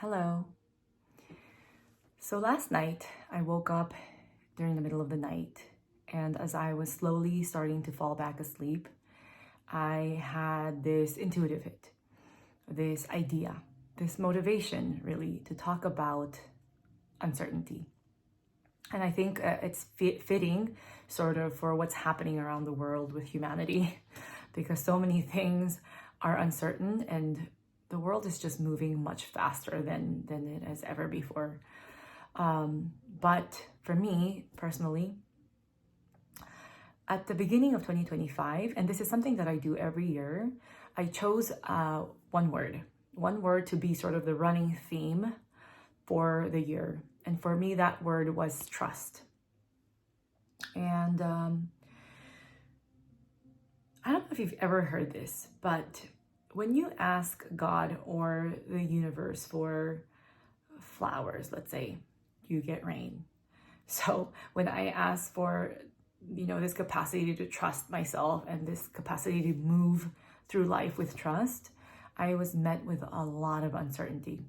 Hello. So last night, I woke up during the middle of the night, and as I was slowly starting to fall back asleep, I had this intuitive hit, this idea, this motivation really to talk about uncertainty. And I think it's fitting sort of for what's happening around the world with humanity because so many things are uncertain and the world is just moving much faster than it has ever before. But for me personally, at the beginning of 2025, and this is something that I do every year, I chose one word to be sort of the running theme for the year. And for me, that word was trust. And I don't know if you've ever heard this, but when you ask God or the universe for flowers, let's say, you get rain. So when I ask for, this capacity to trust myself and this capacity to move through life with trust, I was met with a lot of uncertainty.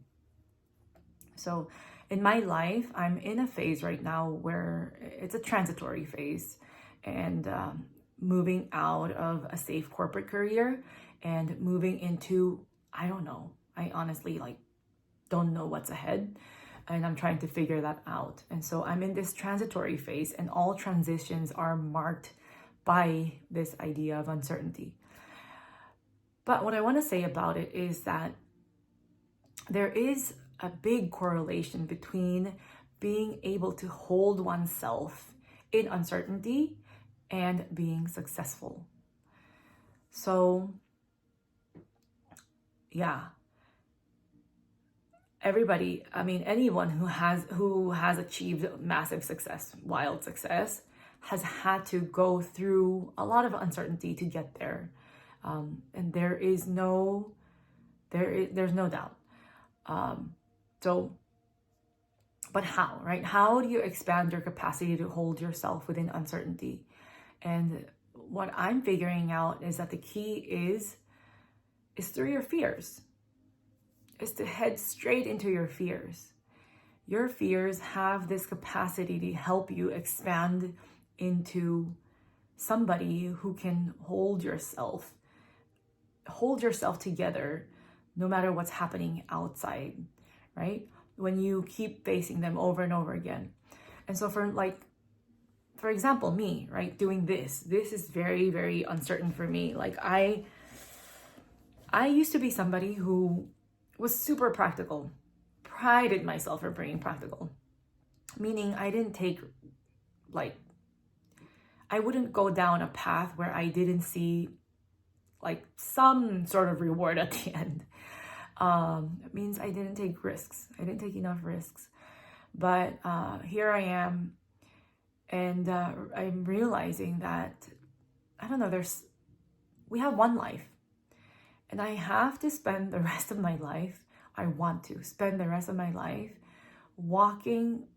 So in my life, I'm in a phase right now where it's a transitory phase and moving out of a safe corporate career and moving into, I don't know, I honestly don't know what's ahead. And I'm trying to figure that out. And so I'm in this transitory phase, and all transitions are marked by this idea of uncertainty. But what I want to say about it is that there is a big correlation between being able to hold oneself in uncertainty and being successful. So, yeah. Everybody, anyone who has achieved massive success, wild success, has had to go through a lot of uncertainty to get there. And there's no doubt. But how, right? How do you expand your capacity to hold yourself within uncertainty? And what I'm figuring out is that the key is through your fears. Is to head straight into your fears. Your fears have this capacity to help you expand into somebody who can hold yourself together no matter what's happening outside, right? When you keep facing them over and over again. And so for example, me, right, doing this is very, very uncertain for me. I used to be somebody who was super practical, prided myself for being practical, meaning I didn't take, I wouldn't go down a path where I didn't see some sort of reward at the end. It means I didn't take risks. I didn't take enough risks. But here I am, and I'm realizing that, we have one life. And I have to spend the rest of my life, I want to spend the rest of my life walking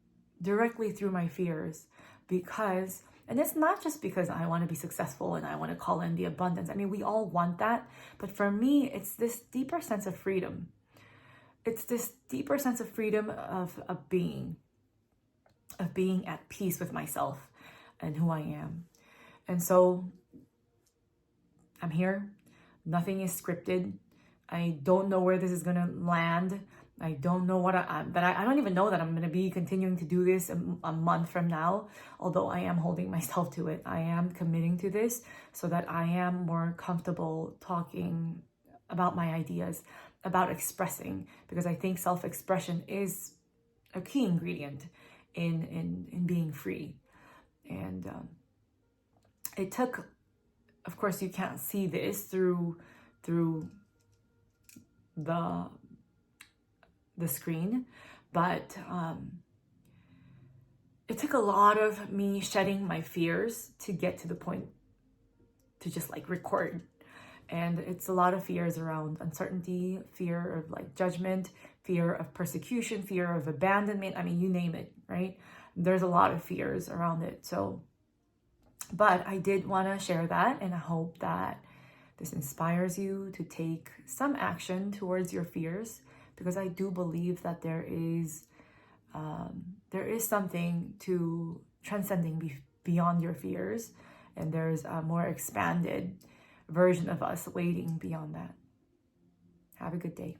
directly through my fears and it's not just because I want to be successful and I want to call in the abundance. We all want that. But for me, it's this deeper sense of freedom. It's this deeper sense of freedom of being at peace with myself and who I am. And so I'm here. Nothing is scripted. I don't know where this is going to land. I don't know but I don't even know that I'm going to be continuing to do this a month from now, although I am holding myself to it. I am committing to this so that I am more comfortable talking about my ideas, about expressing, because I think self-expression is a key ingredient in being free. And it took, of course, you can't see this through the screen, but it took a lot of me shedding my fears to get to the point to just record. And it's a lot of fears around uncertainty, fear of judgment, fear of persecution, fear of abandonment. You name it, right? There's a lot of fears around it. But I did want to share that, and I hope that this inspires you to take some action towards your fears, because I do believe that there is something to transcending beyond your fears, and there's a more expanded version of us waiting beyond that. Have a good day.